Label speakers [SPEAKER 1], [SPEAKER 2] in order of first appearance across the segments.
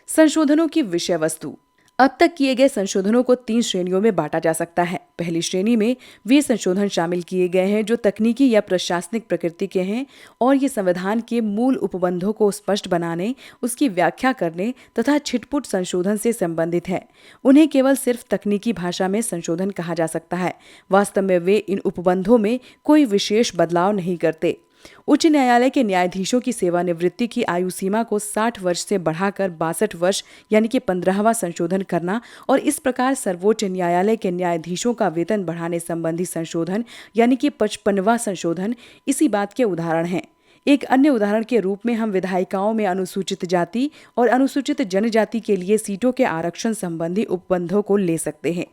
[SPEAKER 1] संशोधनों की विषय वस्तु। अब तक किए गए संशोधनों को 3 श्रेणियों में बांटा जा सकता है। पहली श्रेणी में वे संशोधन शामिल किए गए हैं जो तकनीकी या प्रशासनिक प्रकृति के हैं और ये संविधान के मूल उपबंधों को स्पष्ट बनाने, उसकी व्याख्या करने तथा छिटपुट संशोधन से संबंधित है। उन्हें केवल सिर्फ तकनीकी भाषा में संशोधन कहा जा सकता है। वास्तव में वे इन उपबंधों में कोई विशेष बदलाव नहीं करते। उच्च न्यायालय के न्यायाधीशों की सेवानिवृत्ति की आयु सीमा को 60 वर्ष से बढ़ाकर 62 वर्ष यानी कि 15वां संशोधन करना और इस प्रकार सर्वोच्च न्यायालय के न्यायाधीशों का वेतन बढ़ाने संबंधी संशोधन यानी कि 55वां संशोधन इसी बात के उदाहरण हैं। एक अन्य उदाहरण के रूप में हम विधायिकाओं में अनुसूचित जाति और अनुसूचित जनजाति के लिए सीटों के आरक्षण संबंधी उपबंधों को ले सकते हैं।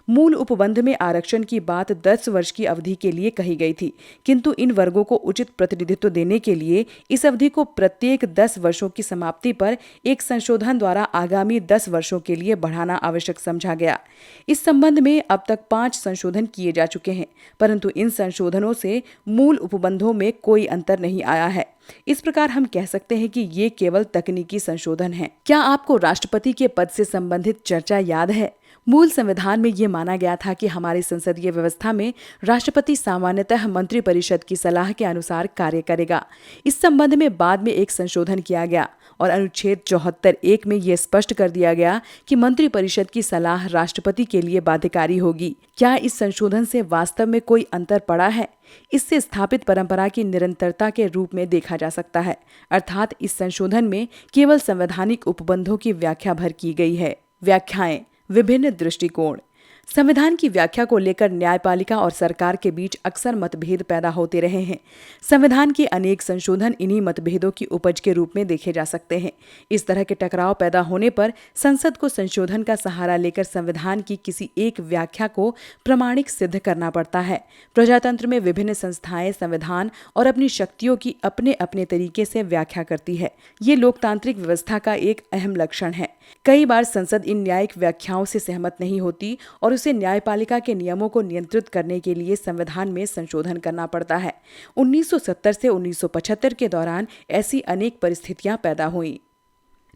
[SPEAKER 1] मूल उपबंध में आरक्षण की बात 10 वर्ष की अवधि के लिए कही गई थी, किंतु इन वर्गों को उचित प्रतिनिधित्व देने के लिए इस अवधि को प्रत्येक 10 वर्षों की समाप्ति पर एक संशोधन द्वारा आगामी 10 वर्षों के लिए बढ़ाना आवश्यक समझा गया। इस संबंध में अब तक 5 संशोधन किए जा चुके हैं, परंतु इन संशोधनों से मूल उपबंधों में कोई अंतर नहीं आया है। इस प्रकार हम कह सकते हैं कि ये केवल तकनीकी संशोधन हैं। क्या आपको राष्ट्रपति के पद से संबंधित चर्चा याद है? मूल संविधान में ये माना गया था कि हमारी संसदीय व्यवस्था में राष्ट्रपति सामान्यतः मंत्रिपरिषद की सलाह के अनुसार कार्य करेगा। इस संबंध में बाद में एक संशोधन किया गया और अनुच्छेद 74(1) में यह स्पष्ट कर दिया गया कि मंत्रिपरिषद की सलाह राष्ट्रपति के लिए बाध्यकारी होगी। क्या इस संशोधन से वास्तव में कोई अंतर पड़ा है? इससे स्थापित परंपरा की निरंतरता के रूप में देखा जा सकता है, अर्थात इस संशोधन में केवल संवैधानिक उपबंधों की व्याख्या भर की गई है। व्याख्याएं, विभिन्न दृष्टिकोण। संविधान की व्याख्या को लेकर न्यायपालिका और सरकार के बीच अक्सर मतभेद पैदा होते रहे हैं। संविधान के अनेक संशोधन इन्हीं मतभेदों की उपज के रूप में देखे जा सकते हैं। इस तरह के टकराव पैदा होने पर संसद को संशोधन का सहारा लेकर संविधान की किसी एक व्याख्या को प्रमाणिक सिद्ध करना पड़ता है। प्रजातंत्र में विभिन्न संस्थाएं संविधान और अपनी शक्तियों की अपने अपने तरीके से व्याख्या करती है। ये लोकतांत्रिक व्यवस्था का एक अहम लक्षण है। कई बार संसद इन न्यायिक व्याख्याओं से सहमत नहीं होती और उसे न्यायपालिका के नियमों को नियंत्रित करने के लिए संविधान में संशोधन करना पड़ता है। 1970 से 1975 के दौरान ऐसी अनेक परिस्थितियां पैदा हुईं।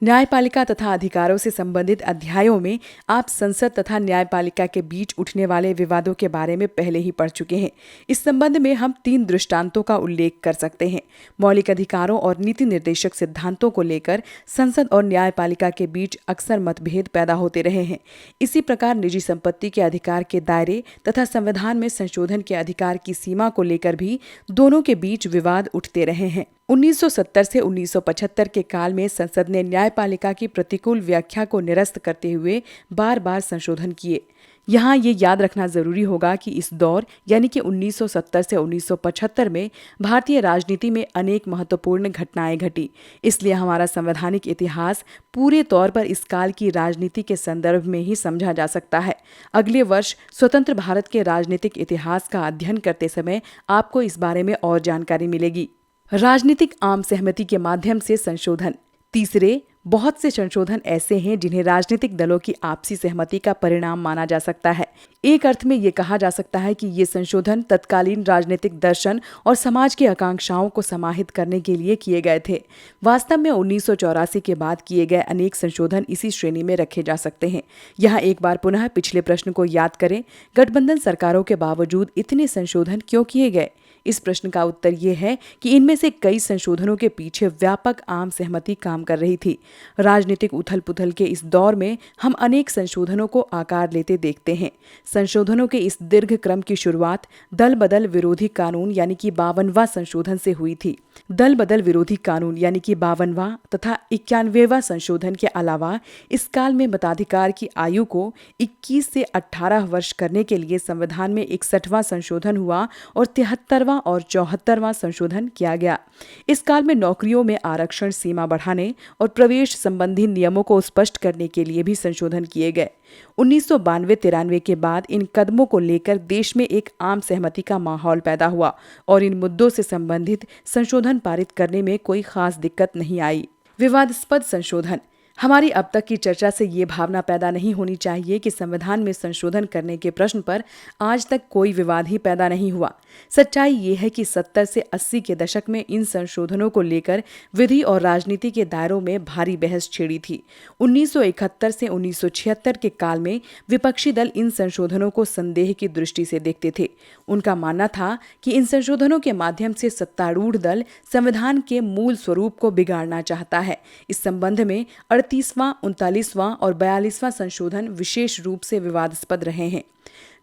[SPEAKER 1] न्यायपालिका तथा अधिकारों से संबंधित अध्यायों में आप संसद तथा न्यायपालिका के बीच उठने वाले विवादों के बारे में पहले ही पढ़ चुके हैं। इस संबंध में हम 3 दृष्टांतों का उल्लेख कर सकते हैं। मौलिक अधिकारों और नीति निर्देशक सिद्धांतों को लेकर संसद और न्यायपालिका के बीच अक्सर मतभेद पैदा होते रहे हैं। इसी प्रकार निजी संपत्ति के अधिकार के दायरे तथा संविधान में संशोधन के अधिकार की सीमा को लेकर भी दोनों के बीच विवाद उठते रहे हैं। 1970 से 1975 के काल में संसद ने न्यायपालिका की प्रतिकूल व्याख्या को निरस्त करते हुए बार बार संशोधन किए। यहाँ ये याद रखना जरूरी होगा कि इस दौर यानी कि 1970 से 1975 में भारतीय राजनीति में अनेक महत्वपूर्ण घटनाएं घटी। इसलिए हमारा संवैधानिक इतिहास पूरे तौर पर इस काल की राजनीति के संदर्भ में ही समझा जा सकता है। अगले वर्ष स्वतंत्र भारत के राजनीतिक इतिहास का अध्ययन करते समय आपको इस बारे में और जानकारी मिलेगी। राजनीतिक आम सहमति के माध्यम से संशोधन। तीसरे, बहुत से संशोधन ऐसे हैं जिन्हें राजनीतिक दलों की आपसी सहमति का परिणाम माना जा सकता है। एक अर्थ में ये कहा जा सकता है कि ये संशोधन तत्कालीन राजनीतिक दर्शन और समाज की आकांक्षाओं को समाहित करने के लिए किए गए थे। वास्तव में 1984 के बाद किए गए अनेक संशोधन इसी श्रेणी में रखे जा सकते हैं। यहाँ एक बार पुनः पिछले प्रश्न को याद करें, गठबंधन सरकारों के बावजूद इतने संशोधन क्यों किए गए? इस प्रश्न का उत्तर ये है कि इनमें से कई संशोधनों के पीछे व्यापक आम सहमति काम कर रही थी। राजनीतिक उथल-पुथल के इस दौर में हम अनेक संशोधनों को आकार लेते देखते हैं। संशोधनों के इस दीर्घ क्रम की शुरुआत दल बदल विरोधी कानून यानी कि 52वां संशोधन से हुई थी। दल बदल विरोधी कानून यानी कि 52वां तथा 91वां संशोधन के अलावा इस काल में मताधिकार की आयु को 21 से 18 वर्ष करने के लिए संविधान में 61वां संशोधन हुआ और 73वां और 74वां संशोधन किया गया। इस काल में नौकरियों में आरक्षण सीमा बढ़ाने और प्रवेश संबंधी नियमों को स्पष्ट करने के लिए भी संशोधन किए गए। 1992-93 के बाद इन कदमों को लेकर देश में एक आम सहमति का माहौल पैदा हुआ और इन मुद्दों से संबंधित संशोधन पारित करने में कोई खास दिक्कत नहीं आई। विवादास्पद संशोधन। हमारी अब तक की चर्चा से ये भावना पैदा नहीं होनी चाहिए कि संविधान में संशोधन करने के प्रश्न पर आज तक कोई विवाद ही पैदा नहीं हुआ। सच्चाई ये है कि 70 से 80 के दशक में इन संशोधनों को लेकर विधि और राजनीति के दायरों में भारी बहस छिड़ी थी। 1971 से 1976 के काल में विपक्षी दल इन संशोधनों को संदेह की दृष्टि से देखते थे। उनका मानना था कि इन संशोधनों के माध्यम से सत्तारूढ़ दल संविधान के मूल स्वरूप को बिगाड़ना चाहता है। इस संबंध में 38वां, 39वां और 42वां संशोधन विशेष रूप से विवादास्पद रहे हैं।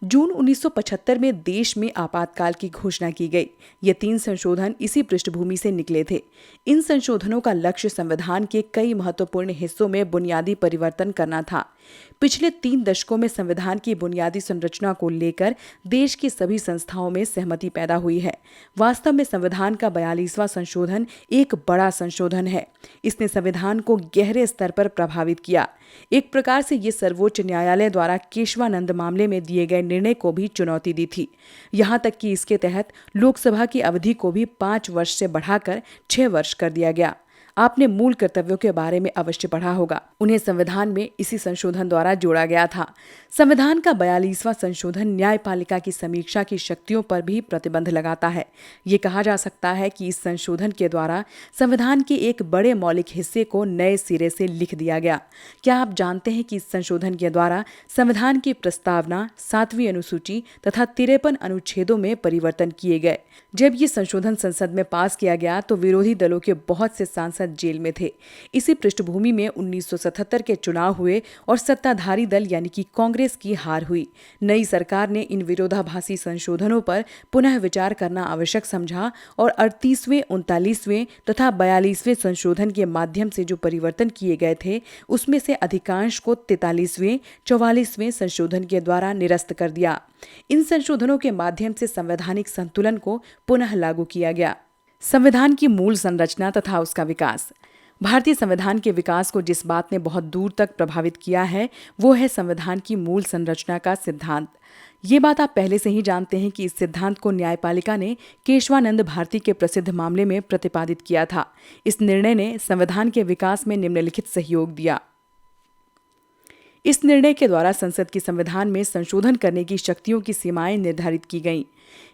[SPEAKER 1] जून 1975 में देश में आपातकाल की घोषणा की गई। ये 3 संशोधन इसी पृष्ठभूमि से निकले थे। इन संशोधनों का लक्ष्य संविधान के कई महत्वपूर्ण हिस्सों में बुनियादी परिवर्तन करना था। पिछले 3 दशकों में संविधान की बुनियादी संरचना को लेकर देश की सभी संस्थाओं में सहमति पैदा हुई है। वास्तव में संविधान का 42वां संशोधन एक बड़ा संशोधन है। इसने संविधान को गहरे स्तर पर प्रभावित किया। एक प्रकार से ये सर्वोच्च न्यायालय द्वारा केशवानंद मामले में दिए गए निर्णय को भी चुनौती दी थी। यहाँ तक कि इसके तहत लोकसभा की अवधि को भी 5 वर्ष से बढ़ाकर 6 वर्ष कर दिया गया। आपने मूल कर्तव्यों के बारे में अवश्य पढ़ा होगा। उन्हें संविधान में इसी संशोधन द्वारा जोड़ा गया था। संविधान का 42वां संशोधन न्यायपालिका की समीक्षा की शक्तियों पर भी प्रतिबंध लगाता है। ये कहा जा सकता है कि इस संशोधन के द्वारा संविधान के एक बड़े मौलिक हिस्से को नए सिरे से लिख दिया गया। क्या आप जानते हैं कि इस संशोधन के द्वारा संविधान की प्रस्तावना, 7वीं अनुसूची तथा 53 अनुच्छेदों में परिवर्तन किए गए। जब ये संशोधन संसद में पास किया गया तो विरोधी दलों के बहुत से सांसद जेल में थे। इसी पृष्ठभूमि में 1977 के चुनाव हुए और सत्ताधारी दल यानी कि कांग्रेस की हार हुई। नई सरकार ने इन विरोधाभासी संशोधनों पर पुनः विचार करना आवश्यक समझा और 38वें, 39वें तथा 42वें संशोधन के माध्यम से जो परिवर्तन किए गए थे उसमें से अधिकांश को 43वें, 44वें संशोधन के द्वारा निरस्त कर दिया। इन संशोधनों के माध्यम से संवैधानिक संतुलन को पुनः लागू किया गया। संविधान की मूल संरचना तथा उसका विकास। भारतीय संविधान के विकास को जिस बात ने बहुत दूर तक प्रभावित किया है वो है संविधान की मूल संरचना का सिद्धांत। ये बात आप पहले से ही जानते हैं कि इस सिद्धांत को न्यायपालिका ने केशवानंद भारती के प्रसिद्ध मामले में प्रतिपादित किया था। इस निर्णय ने संविधान के विकास में निम्नलिखित सहयोग दिया। इस निर्णय के द्वारा संसद की संविधान में संशोधन करने की शक्तियों की सीमाएं निर्धारित की गईं।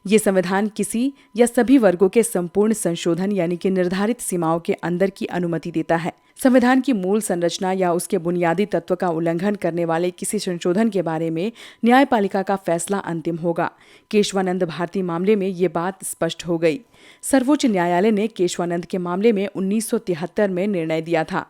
[SPEAKER 1] ये संविधान किसी या सभी वर्गों के संपूर्ण संशोधन यानी कि निर्धारित सीमाओं के अंदर की अनुमति देता है। संविधान की मूल संरचना या उसके बुनियादी तत्व का उल्लंघन करने वाले किसी संशोधन के बारे में न्यायपालिका का फैसला अंतिम होगा। केशवानंद भारती मामले में ये बात स्पष्ट हो गई। सर्वोच्च न्यायालय ने केशवानंद के मामले में 1973 में निर्णय दिया था।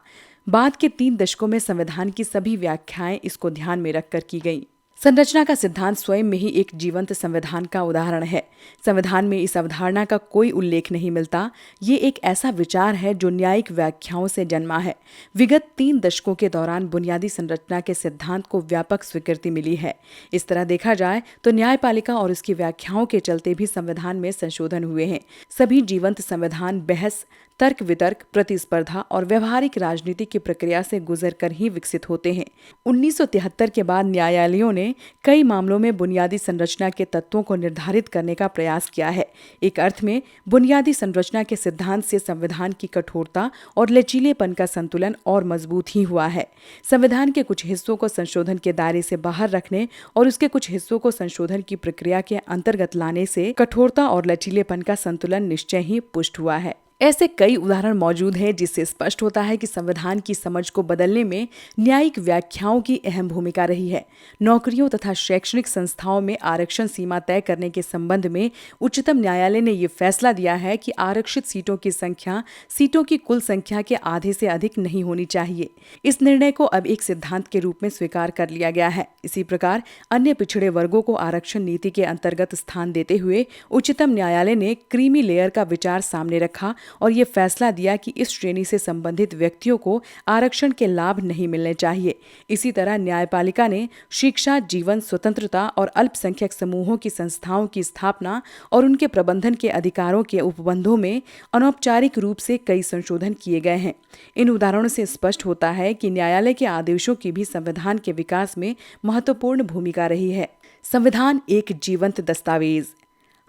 [SPEAKER 1] बाद के 3 दशकों में संविधान की सभी व्याख्याएं इसको ध्यान में रखकर की गईं। संरचना का सिद्धांत स्वयं में ही एक जीवंत संविधान का उदाहरण है। संविधान में इस अवधारणा का कोई उल्लेख नहीं मिलता। ये एक ऐसा विचार है जो न्यायिक व्याख्याओं से जन्मा है। विगत 3 दशकों के दौरान बुनियादी संरचना के सिद्धांत को व्यापक स्वीकृति मिली है। इस तरह देखा जाए तो न्यायपालिका और उसकी व्याख्याओं के चलते भी संविधान में संशोधन हुए हैं। सभी जीवंत संविधान बहस, तर्क वितर्क, प्रतिस्पर्धा और व्यवहारिक राजनीति की प्रक्रिया से गुजरकर ही विकसित होते हैं। 1973 के बाद न्यायालयों ने कई मामलों में बुनियादी संरचना के तत्वों को निर्धारित करने का प्रयास किया है। एक अर्थ में बुनियादी संरचना के सिद्धांत से संविधान की कठोरता और लचीलेपन का संतुलन और मजबूत ही हुआ है। संविधान के कुछ हिस्सों को संशोधन के दायरे से बाहर रखने और उसके कुछ हिस्सों को संशोधन की प्रक्रिया के अंतर्गत लाने से कठोरता और लचीलेपन का संतुलन निश्चय ही पुष्ट हुआ है। ऐसे कई उदाहरण मौजूद हैं जिससे स्पष्ट होता है कि संविधान की समझ को बदलने में न्यायिक व्याख्याओं की अहम भूमिका रही है। नौकरियों तथा शैक्षणिक संस्थाओं में आरक्षण सीमा तय करने के संबंध में उच्चतम न्यायालय ने ये फैसला दिया है कि आरक्षित सीटों की संख्या सीटों की कुल संख्या के आधे से अधिक नहीं होनी चाहिए। इस निर्णय को अब एक सिद्धांत के रूप में स्वीकार कर लिया गया है। इसी प्रकार अन्य पिछड़े वर्गों को आरक्षण नीति के अंतर्गत स्थान देते हुए उच्चतम न्यायालय ने क्रीमी लेयर का विचार सामने रखा और ये फैसला दिया कि इस श्रेणी से संबंधित व्यक्तियों को आरक्षण के लाभ नहीं मिलने चाहिए। इसी तरह न्यायपालिका ने शिक्षा, जीवन, स्वतंत्रता और अल्पसंख्यक समूहों की संस्थाओं की स्थापना और उनके प्रबंधन के अधिकारों के उपबंधों में अनौपचारिक रूप से कई संशोधन किए गए हैं। इन उदाहरणों से स्पष्ट होता है कि न्यायालय के आदेशों की भी संविधान के विकास में महत्वपूर्ण भूमिका रही है। संविधान एक जीवंत दस्तावेज।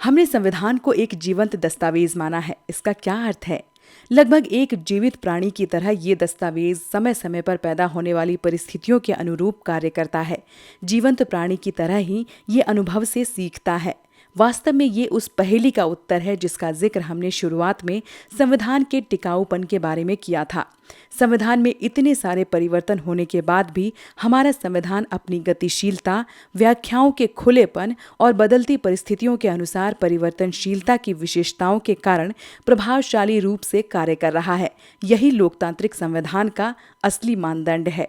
[SPEAKER 1] हमने संविधान को एक जीवंत दस्तावेज माना है। इसका क्या अर्थ है? लगभग एक जीवित प्राणी की तरह ये दस्तावेज समय समय पर पैदा होने वाली परिस्थितियों के अनुरूप कार्य करता है। जीवंत प्राणी की तरह ही ये अनुभव से सीखता है। वास्तव में ये उस पहेली का उत्तर है जिसका जिक्र हमने शुरुआत में संविधान के टिकाऊपन के बारे में किया था। संविधान में इतने सारे परिवर्तन होने के बाद भी हमारा संविधान अपनी गतिशीलता, व्याख्याओं के खुलेपन और बदलती परिस्थितियों के अनुसार परिवर्तनशीलता की विशेषताओं के कारण प्रभावशाली रूप से कार्य कर रहा है। यही लोकतांत्रिक संविधान का असली मानदंड है।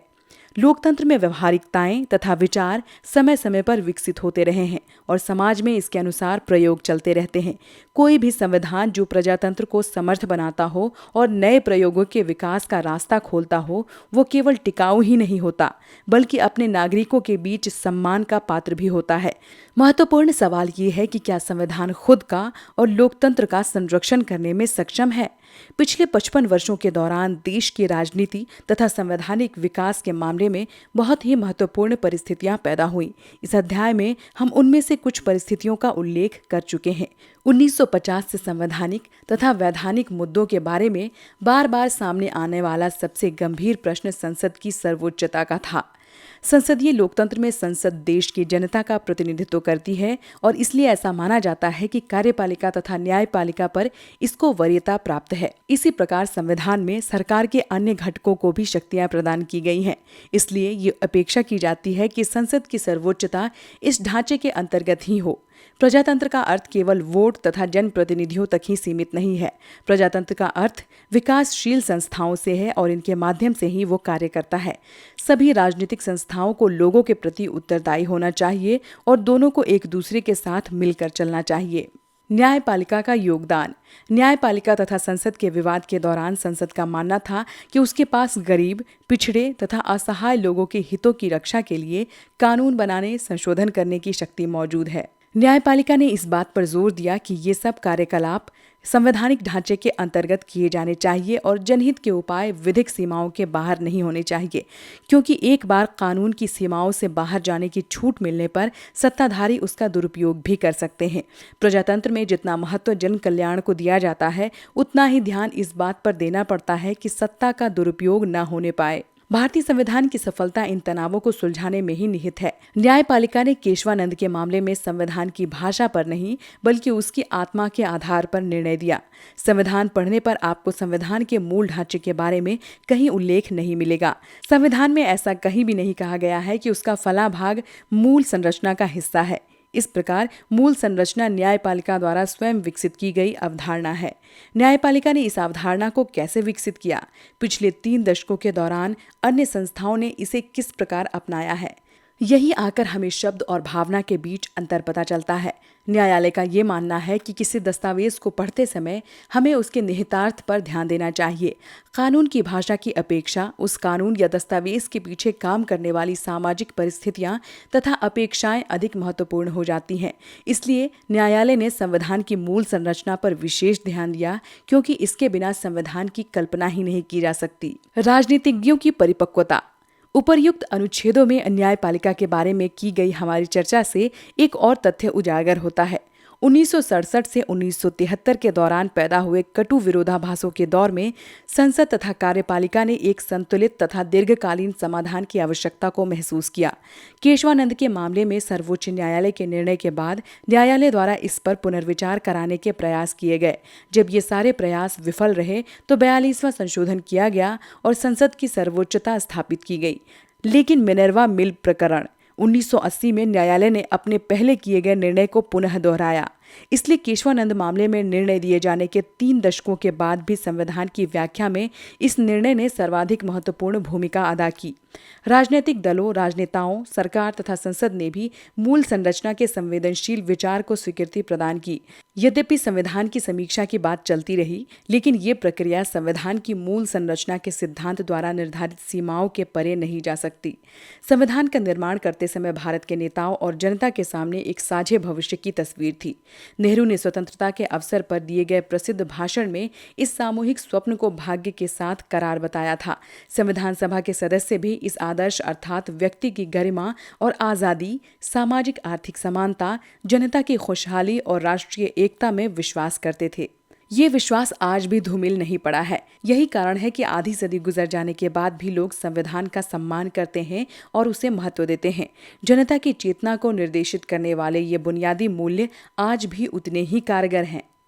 [SPEAKER 1] लोकतंत्र में व्यवहारिकताएं तथा विचार समय समय पर विकसित होते रहे हैं और समाज में इसके अनुसार प्रयोग चलते रहते हैं। कोई भी संविधान जो प्रजातंत्र को समर्थ बनाता हो और नए प्रयोगों के विकास का रास्ता खोलता हो, वो केवल टिकाऊ ही नहीं होता बल्कि अपने नागरिकों के बीच सम्मान का पात्र भी होता है। महत्वपूर्ण सवाल ये है कि क्या संविधान खुद का और लोकतंत्र का संरक्षण करने में सक्षम है। पिछले 55 वर्षों के दौरान देश की राजनीति तथा संवैधानिक विकास के मामले में बहुत ही महत्वपूर्ण परिस्थितियां पैदा हुई। इस अध्याय में हम उनमें से कुछ परिस्थितियों का उल्लेख कर चुके हैं। 1950 से संवैधानिक तथा वैधानिक मुद्दों के बारे में बार बार सामने आने वाला सबसे गंभीर प्रश्न संसद की सर्वोच्चता का था। संसदीय लोकतंत्र में संसद देश की जनता का प्रतिनिधित्व करती है और इसलिए ऐसा माना जाता है कि कार्यपालिका तथा न्यायपालिका पर इसको वरीयता प्राप्त है। इसी प्रकार संविधान में सरकार के अन्य घटकों को भी शक्तियां प्रदान की गई हैं। इसलिए ये अपेक्षा की जाती है कि संसद की सर्वोच्चता इस ढांचे के अंतर्गत ही हो। प्रजातंत्र का अर्थ केवल वोट तथा जनप्रतिनिधियों तक ही सीमित नहीं है। प्रजातंत्र का अर्थ विकासशील संस्थाओं से है और इनके माध्यम से ही वो कार्य करता है। सभी राजनीतिक संस्थाओं को लोगों के प्रति उत्तरदायी होना चाहिए और दोनों को एक दूसरे के साथ मिलकर चलना चाहिए। न्यायपालिका का योगदान। न्यायपालिका तथा संसद के विवाद के दौरान संसद का मानना था कि उसके पास गरीब, पिछड़े तथा असहाय लोगों के हितों की रक्षा के लिए कानून बनाने, संशोधन करने की शक्ति मौजूद है। न्यायपालिका ने इस बात पर जोर दिया कि ये सब कार्यकलाप संवैधानिक ढांचे के अंतर्गत किए जाने चाहिए और जनहित के उपाय विधिक सीमाओं के बाहर नहीं होने चाहिए, क्योंकि एक बार कानून की सीमाओं से बाहर जाने की छूट मिलने पर सत्ताधारी उसका दुरुपयोग भी कर सकते हैं। प्रजातंत्र में जितना महत्व जन कल्याण को दिया जाता है, उतना ही ध्यान इस बात पर देना पड़ता है कि सत्ता का दुरुपयोग न होने पाए। भारतीय संविधान की सफलता इन तनावों को सुलझाने में ही निहित है। न्यायपालिका ने केशवानंद के मामले में संविधान की भाषा पर नहीं बल्कि उसकी आत्मा के आधार पर निर्णय दिया। संविधान पढ़ने पर आपको संविधान के मूल ढांचे के बारे में कहीं उल्लेख नहीं मिलेगा। संविधान में ऐसा कहीं भी नहीं कहा गया है कि उसका फला भाग मूल संरचना का हिस्सा है। इस प्रकार मूल संरचना न्यायपालिका द्वारा स्वयं विकसित की गई अवधारणा है। न्यायपालिका ने इस अवधारणा को कैसे विकसित किया? पिछले 3 दशकों के दौरान अन्य संस्थाओं ने इसे किस प्रकार अपनाया है? यही आकर हमें शब्द और भावना के बीच अंतर पता चलता है। न्यायालय का ये मानना है कि किसी दस्तावेज को पढ़ते समय हमें उसके निहितार्थ पर ध्यान देना चाहिए। कानून की भाषा की अपेक्षा उस कानून या दस्तावेज के पीछे काम करने वाली सामाजिक परिस्थितियां तथा अपेक्षाएं अधिक महत्वपूर्ण हो जाती हैं। इसलिए न्यायालय ने संविधान की मूल संरचना पर विशेष ध्यान दिया, क्योंकि इसके बिना संविधान की कल्पना ही नहीं की जा सकती। राजनीतिज्ञों की परिपक्वता। उपर्युक्त अनुच्छेदों में न्यायपालिका के बारे में की गई हमारी चर्चा से एक और तथ्य उजागर होता है। 1967 से 1973 के दौरान पैदा हुए कटु विरोधाभासों के दौर में संसद तथा कार्यपालिका ने एक संतुलित तथा दीर्घकालीन समाधान की आवश्यकता को महसूस किया। केशवानंद के मामले में सर्वोच्च न्यायालय के निर्णय के बाद न्यायालय द्वारा इस पर पुनर्विचार कराने के प्रयास किए गए। जब ये सारे प्रयास विफल रहे तो 42वां संशोधन किया गया और संसद की सर्वोच्चता स्थापित की गई। लेकिन मिनर्वा मिल प्रकरण 1980 में न्यायालय ने अपने पहले किए गए निर्णय को पुनः दोहराया। इसलिए केशवानंद मामले में निर्णय दिए जाने के 3 दशकों के बाद भी संविधान की व्याख्या में इस निर्णय ने सर्वाधिक महत्वपूर्ण भूमिका अदा की। राजनीतिक दलों, राजनेताओं, सरकार तथा संसद ने भी मूल संरचना के संवेदनशील विचार को स्वीकृति प्रदान की। यद्यपि संविधान की समीक्षा की बात चलती रही, लेकिन ये प्रक्रिया संविधान की मूल संरचना के सिद्धांत द्वारा निर्धारित सीमाओं के परे नहीं जा सकती। संविधान का निर्माण करते समय भारत के नेताओं और जनता के सामने एक साझे भविष्य की तस्वीर थी। नेहरू ने स्वतंत्रता के अवसर पर दिए गए प्रसिद्ध भाषण में इस सामूहिक स्वप्न को भाग्य के साथ करार बताया था। संविधान सभा के सदस्य भी इस आदर्श अर्थात व्यक्ति की गरिमा और आजादी, सामाजिक आर्थिक समानता, जनता की खुशहाली और राष्ट्रीय एकता में विश्वास करते थे। ये विश्वास आज भी धूमिल नहीं पड़ा है। यही कारण है कि आधी सदी गुजर जाने के बाद भी लोग संविधान का सम्मान करते हैं और उसे महत्व देते हैं। जनता की चेतना को निर्देशित करने वाले ये बुनियादी मूल्य आज भी उतने ही कारगर हैं।